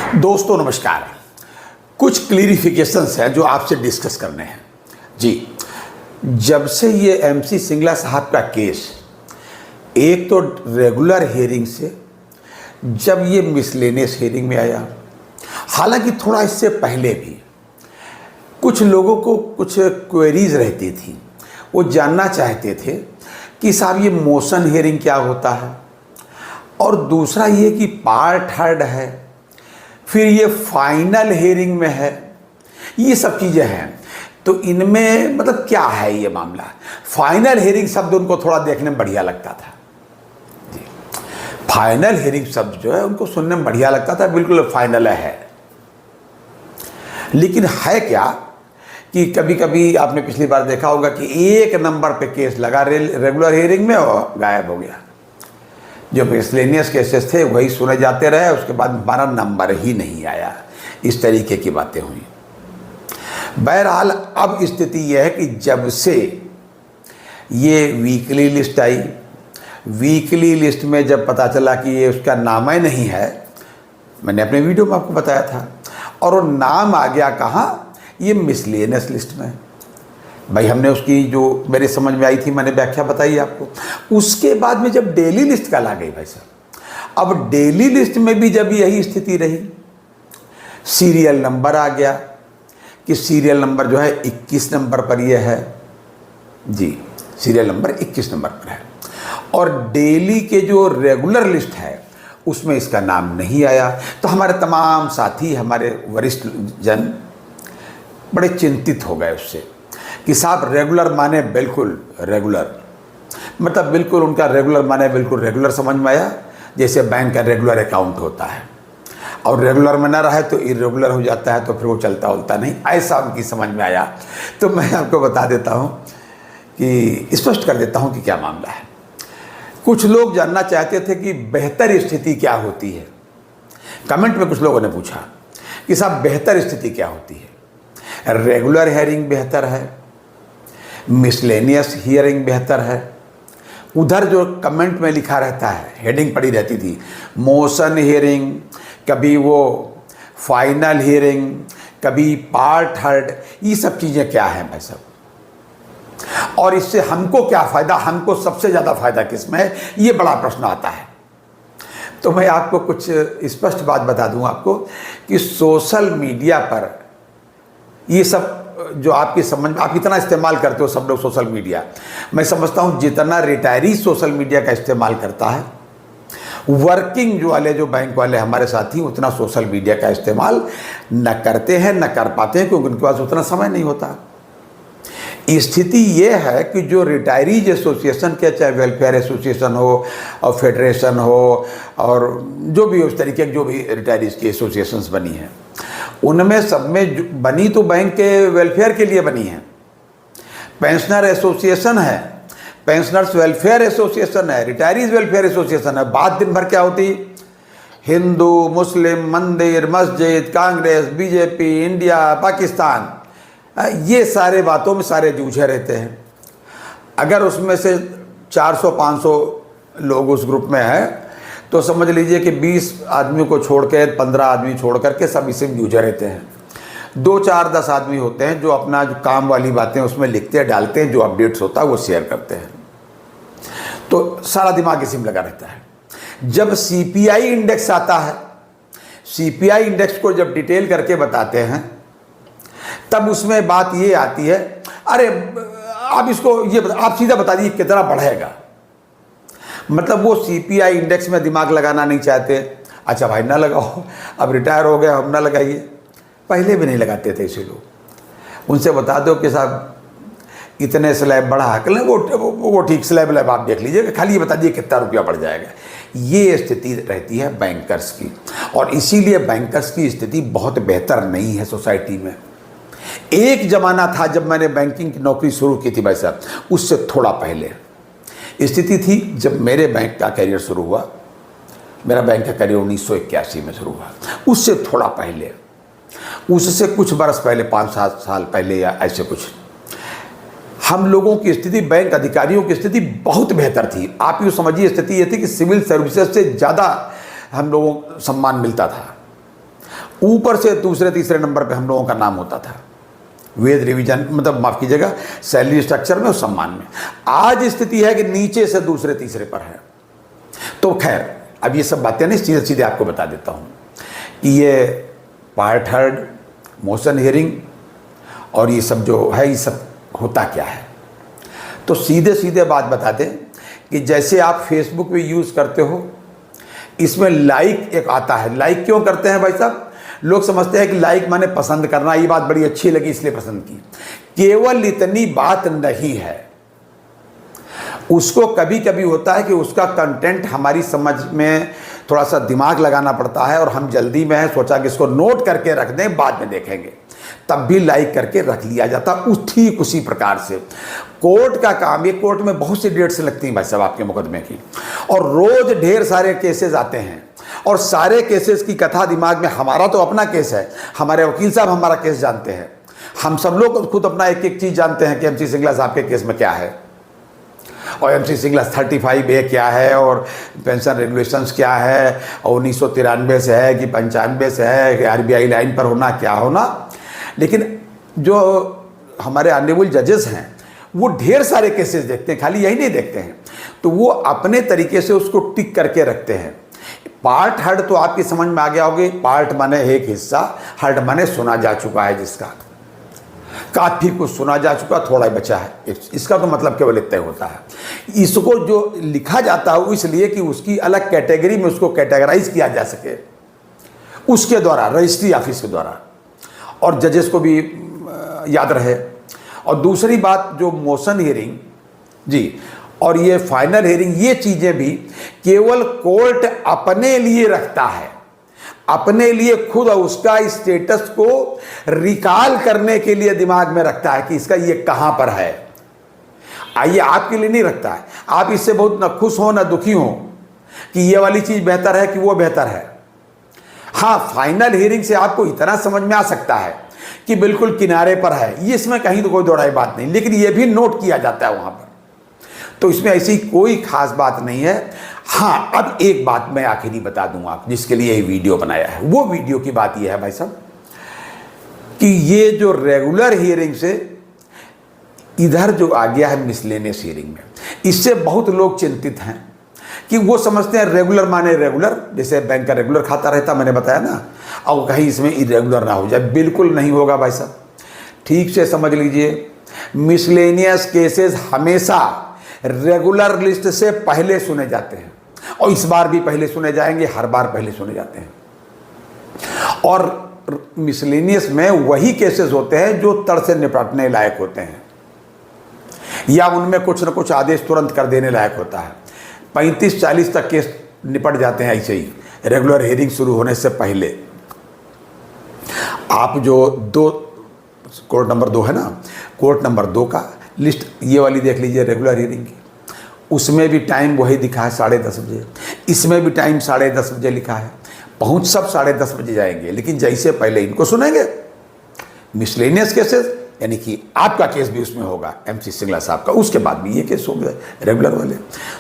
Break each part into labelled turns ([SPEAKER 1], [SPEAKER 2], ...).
[SPEAKER 1] दोस्तों नमस्कार। कुछ क्लियरिफिकेशंस हैं जो आपसे डिस्कस करने हैं जी। जब से ये एमसी सिंगला साहब का केस एक तो रेगुलर हियरिंग से जब ये मिसलेनियस हियरिंग में आया, हालांकि थोड़ा इससे पहले भी कुछ लोगों को कुछ क्वेरीज रहती थी, वो जानना चाहते थे कि साहब ये मोशन हियरिंग क्या होता है, और दूसरा ये कि पार्ट थर्ड है, फिर ये फाइनल हियरिंग में है, ये सब चीज़ें हैं। तो इनमें मतलब क्या है ये मामला। फाइनल हियरिंग शब्द उनको थोड़ा देखने में बढ़िया लगता था जी। फाइनल हियरिंग शब्द जो है उनको सुनने में बढ़िया लगता था, बिल्कुल फाइनल है। लेकिन है क्या कि कभी कभी आपने पिछली बार देखा होगा कि एक नंबर पे केस लगा रेगुलर हियरिंग में और गायब हो गया। जो मिसलेनियस केसेस थे वही सुने जाते रहे, उसके बाद हमारा नंबर ही नहीं आया। इस तरीके की बातें हुई। बहरहाल अब स्थिति यह है कि जब से ये वीकली लिस्ट आई, वीकली लिस्ट में जब पता चला कि ये उसका नाम ही नहीं है, मैंने अपने वीडियो में आपको बताया था, और वो नाम आ गया कहाँ, ये मिसलेनियस लिस्ट में। भाई हमने उसकी जो मेरे समझ में आई थी मैंने व्याख्या बताई आपको। उसके बाद में जब डेली लिस्ट कल आ गई भाई साहब, अब डेली लिस्ट में भी जब यही स्थिति रही, सीरियल नंबर आ गया कि सीरियल नंबर जो है 21 नंबर पर यह है जी, सीरियल नंबर 21 नंबर पर है। और डेली के जो रेगुलर लिस्ट है उसमें इसका नाम नहीं आया। तो हमारे तमाम साथी, हमारे वरिष्ठ जन बड़े चिंतित हो गए उससे कि साहब रेगुलर माने बिल्कुल रेगुलर, मतलब बिल्कुल उनका रेगुलर माने बिल्कुल रेगुलर समझ में आया, जैसे बैंक का रेगुलर अकाउंट होता है, और रेगुलर में ना रहे तो इरेगुलर हो जाता है, तो फिर वो चलता उलता नहीं, ऐसा उनकी समझ में आया। तो मैं आपको बता देता हूँ कि स्पष्ट कर देता हूँ कि क्या मामला है। कुछ लोग जानना चाहते थे कि बेहतर स्थिति क्या होती है। कमेंट में कुछ लोगों ने पूछा कि साहब बेहतर स्थिति क्या होती है। रेगुलर हियरिंग बेहतर है, मिसलेनियस हियरिंग बेहतर है। उधर जो कमेंट में लिखा रहता है, हेडिंग पड़ी रहती थी, मोशन हियरिंग, कभी वो फाइनल हियरिंग, कभी पार्ट थर्ड, ये सब चीज़ें क्या हैं भाई साहब, और इससे हमको क्या फ़ायदा, हमको सबसे ज़्यादा फ़ायदा किस में है, ये बड़ा प्रश्न आता है। तो मैं आपको कुछ स्पष्ट बात बता दूं आपको कि सोशल मीडिया पर ये सब जो आपकी समझ, आप इतना इस्तेमाल करते हो सब लोग सोशल मीडिया, मैं समझता हूँ जितना रिटायरी सोशल मीडिया का इस्तेमाल करता है, वर्किंग जो वाले, जो बैंक वाले हमारे साथी उतना सोशल मीडिया का इस्तेमाल न करते हैं, न कर पाते हैं, क्योंकि उनके पास उतना समय नहीं होता। स्थिति ये है कि जो रिटायरीज एसोसिएशन के, चाहे वेलफेयर एसोसिएशन हो और फेडरेशन हो और जो भी उस तरीके की जो भी रिटायरीज की एसोसिएशंस बनी हैं, उनमें सब में बनी तो बैंक के वेलफेयर के लिए बनी है। पेंशनर एसोसिएशन है, पेंशनर्स वेलफेयर एसोसिएशन है, रिटायरीज वेलफेयर एसोसिएशन है। बात दिन भर क्या होती, हिंदू मुस्लिम, मंदिर मस्जिद, कांग्रेस बीजेपी, इंडिया पाकिस्तान, ये सारे बातों में सारे जूझे रहते हैं। अगर उसमें से 400-500 लोग उस ग्रुप में हैं तो समझ लीजिए कि 20 आदमियों को छोड़ के 15 आदमी छोड़ करके सब इसी में जूझे रहते हैं। 2, 4, 10 आदमी होते हैं जो अपना जो काम वाली बातें उसमें लिखते हैं, डालते हैं, जो अपडेट्स होता है वो शेयर करते हैं। तो सारा दिमाग इसी में लगा रहता है। जब सीपीआई इंडेक्स आता है, सीपीआई इंडेक्स को जब डिटेल करके बताते हैं, तब उसमें बात ये आती है, अरे आप इसको ये आप सीधा बता दीजिए कितना बढ़ेगा। मतलब वो सीपीआई इंडेक्स में दिमाग लगाना नहीं चाहते। अच्छा भाई ना लगाओ, अब रिटायर हो गए, हम ना लगाइए। पहले भी नहीं लगाते थे इसे लोग। उनसे बता दो कि साहब इतने स्लैब बढ़ा कर वो ठीक स्लैब आप देख लीजिएगा, खाली ये बता दीजिए कितना रुपया बढ़ जाएगा। ये स्थिति रहती है बैंकर्स की, और इसीलिए बैंकर्स की स्थिति बहुत बेहतर नहीं है सोसाइटी में। एक ज़माना था जब मैंने बैंकिंग की नौकरी शुरू की थी भाई साहब, उससे थोड़ा पहले स्थिति थी जब मेरे बैंक का करियर शुरू हुआ। मेरा बैंक का करियर 1981 में शुरू हुआ। उससे थोड़ा पहले, उससे कुछ बरस पहले, 5-7 साल पहले या ऐसे कुछ, हम लोगों की स्थिति, बैंक अधिकारियों की स्थिति बहुत बेहतर थी। आप यूँ समझिए स्थिति ये थी कि सिविल सर्विसेज से ज़्यादा हम लोगों को सम्मान मिलता था। ऊपर से दूसरे तीसरे नंबर पे हम लोगों का नाम होता था वेद रिवीजन, मतलब माफ़ कीजिएगा, सैलरी स्ट्रक्चर में और सम्मान में। आज स्थिति है कि नीचे से दूसरे तीसरे पर है। तो खैर, अब ये सब बातें नहीं, सीधे सीधे आपको बता देता हूँ कि ये पार्ट हर्ड, मोशन हियरिंग और ये सब जो है, ये सब होता क्या है। तो सीधे सीधे बात बता दें कि जैसे आप फेसबुक पे यूज़ करते हो, इसमें लाइक एक आता है। लाइक क्यों करते हैं भाई साहब? लोग समझते हैं कि लाइक माने पसंद करना, ये बात बड़ी अच्छी लगी इसलिए पसंद की। केवल इतनी बात नहीं है, उसको कभी कभी होता है कि उसका कंटेंट हमारी समझ में थोड़ा सा दिमाग लगाना पड़ता है और हम जल्दी में है, सोचा कि इसको नोट करके रख दें, बाद में देखेंगे, तब भी लाइक करके रख लिया जाता। ठीक उसी प्रकार से कोर्ट का काम, ये कोर्ट में बहुत सी डेट्स लगती हैं भाई साहब आपके मुकदमे की, और रोज ढेर सारे केसेस आते हैं, और सारे केसेस की कथा दिमाग में, हमारा तो अपना केस है, हमारे वकील साहब हमारा केस जानते हैं, हम सब लोग खुद अपना एक एक चीज़ जानते हैं कि एमसी सिंगला साहब के केस में क्या है, और एमसी सिंगला 35A क्या है, और पेंशन रेगुलेशंस क्या है, और 1993 से है कि 95 से है, कि RBI लाइन पर होना क्या होना। लेकिन जो हमारे ऑनरेबल जजेस हैं वो ढेर सारे केसेस देखते हैं, खाली यही नहीं देखते हैं, तो वो अपने तरीके से उसको टिक करके रखते हैं। पार्ट हर्ड तो आपकी समझ में आ गया होगी, पार्ट माने एक हिस्सा, हर्ड माने सुना जा चुका है, जिसका काफ़ी कुछ सुना जा चुका, थोड़ा ही बचा है, इसका तो मतलब केवल इतना होता है। इसको जो लिखा जाता है वो इसलिए कि उसकी अलग कैटेगरी में उसको कैटेगराइज किया जा सके, उसके द्वारा, रजिस्ट्री ऑफिस के द्वारा, और जजेस को भी याद रहे। और दूसरी बात, जो मोशन हियरिंग जी और ये फाइनल हियरिंग, ये चीज़ें भी केवल कोर्ट अपने लिए रखता है, अपने लिए खुद उसका स्टेटस को रिकॉल करने के लिए दिमाग में रखता है कि इसका ये कहाँ पर है। आइए, आपके लिए नहीं रखता है। आप इससे बहुत न खुश हो न दुखी हो कि ये वाली चीज़ बेहतर है कि वो बेहतर है। हाँ, फाइनल हियरिंग से आपको इतना समझ में आ सकता है कि बिल्कुल किनारे पर है, ये इसमें कहीं तो कोई दोहराई बात नहीं, लेकिन ये भी नोट किया जाता है वहाँ पर, तो इसमें ऐसी कोई खास बात नहीं है। हाँ, अब एक बात मैं आखिरी बता दूंगा आप, जिसके लिए ये वीडियो बनाया है। वो वीडियो की बात ये है भाई साहब कि ये जो रेगुलर हियरिंग से इधर जो आ गया है मिसलेनियस हियरिंग में, इससे बहुत लोग चिंतित हैं कि वो समझते हैं रेगुलर माने रेगुलर, जैसे बैंक का रेगुलर खाता रहता, मैंने बताया ना, और कहीं इसमें इरेगुलर ना हो जाए। बिल्कुल नहीं होगा भाई साहब, ठीक से समझ लीजिए। मिसलेनियस केसेस हमेशा रेगुलर लिस्ट से पहले सुने जाते हैं, और इस बार भी पहले सुने जाएंगे, हर बार पहले सुने जाते हैं। और मिसलेनियस में वही केसेस होते हैं जो तड़ से निपटने लायक होते हैं, या उनमें कुछ न कुछ आदेश तुरंत कर देने लायक होता है। 35-40 तक केस निपट जाते हैं ऐसे ही रेगुलर हियरिंग शुरू होने से पहले। आप जो कोर्ट नंबर 2 है ना, कोर्ट नंबर 2 का लिस्ट ये वाली देख लीजिए रेगुलर हियरिंग की, उसमें भी टाइम वही दिखा है 10:30 बजे, इसमें भी टाइम 10:30 बजे लिखा है। पहुंच सब 10:30 बजे जाएंगे, लेकिन जैसे पहले इनको सुनेंगे मिसलेनियस केसेस, यानी कि आपका केस भी उसमें होगा, एमसी सिंगला साहब का, उसके बाद भी ये केस हो गए रेगुलर वाले।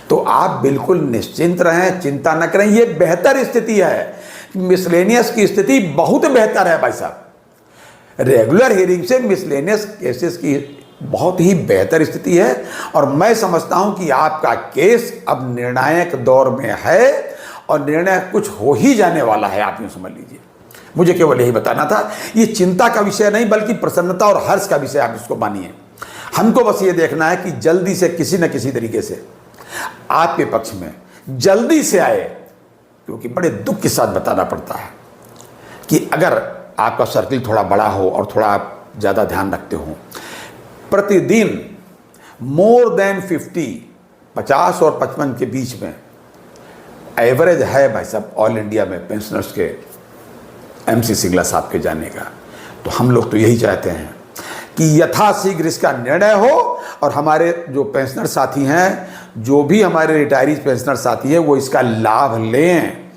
[SPEAKER 1] तो आप बिल्कुल निश्चिंत रहें, चिंता न करें, ये बेहतर स्थिति है। मिसलेनियस की स्थिति बहुत बेहतर है भाई साहब, रेगुलर हियरिंग से मिसलेनियस केसेस की बहुत ही बेहतर स्थिति है। और मैं समझता हूं कि आपका केस अब निर्णायक दौर में है, और निर्णय कुछ हो ही जाने वाला है, आप यूँ समझ लीजिए। मुझे केवल यही बताना था, ये चिंता का विषय नहीं बल्कि प्रसन्नता और हर्ष का विषय, आप इसको मानिए। हमको बस ये देखना है कि जल्दी से किसी न किसी तरीके से आपके पक्ष में जल्दी से आए, क्योंकि बड़े दुख के साथ बताना पड़ता है कि अगर आपका सर्किल थोड़ा बड़ा हो और थोड़ा आप ज़्यादा ध्यान रखते हो, प्रतिदिन मोर देन 50 और 55 के बीच में एवरेज है भाई साहब ऑल इंडिया में पेंशनर्स के एमसी सिंगला साहब के जाने का। तो हम लोग तो यही चाहते हैं कि यथाशीघ्र इसका निर्णय हो, और हमारे जो पेंशनर साथी हैं, जो भी हमारे रिटायरीज पेंशनर साथी हैं, वो इसका लाभ लें,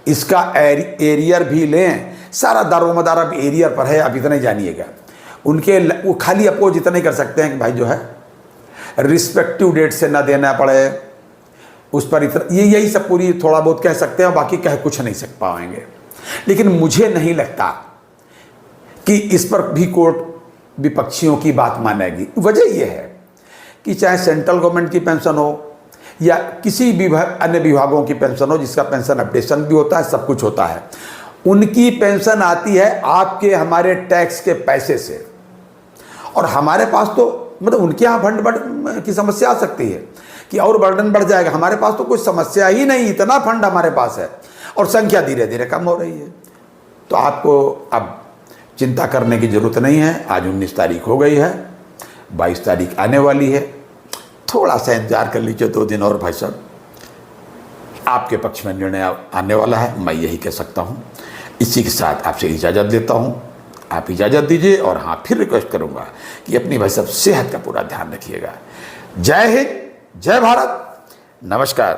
[SPEAKER 1] इसका एरियर भी लें। सारा दारोमदार अब एरियर पर है, आप इतना ही जानिएगा। उनके वो खाली अपोज इतना ही कर सकते हैं कि भाई जो है रिस्पेक्टिव डेट से ना देना पड़े, उस पर इतना, ये यही सब पूरी थोड़ा बहुत कह सकते हैं, बाकी कह कुछ नहीं सक पाएंगे। लेकिन मुझे नहीं लगता कि इस पर भी कोर्ट विपक्षियों की बात मानेगी। वजह यह है कि चाहे सेंट्रल गवर्नमेंट की पेंशन हो या किसी विभाग अन्य विभागों की पेंशन हो जिसका पेंशन अपडेशन भी होता है, सब कुछ होता है, उनकी पेंशन आती है आपके हमारे टैक्स के पैसे से। और हमारे पास तो मतलब उनके यहाँ फंड की समस्या आ सकती है कि और बर्डन बढ़ जाएगा, हमारे पास तो कोई समस्या ही नहीं, इतना फंड हमारे पास है और संख्या धीरे धीरे कम हो रही है। तो आपको अब चिंता करने की ज़रूरत नहीं है। आज 19 तारीख हो गई है, 22 तारीख आने वाली है, थोड़ा सा इंतजार कर लीजिए, 2 दिन और भाई साहब, आपके पक्ष में निर्णय आने वाला है, मैं यही कह सकता हूँ। इसी के साथ आपसे इजाज़त लेता हूँ, आप इजाज़त दीजिए। और हाँ, फिर रिक्वेस्ट करूँगा कि अपनी भाई साहब सेहत का पूरा ध्यान रखिएगा। जय हिंद, जय भारत, नमस्कार।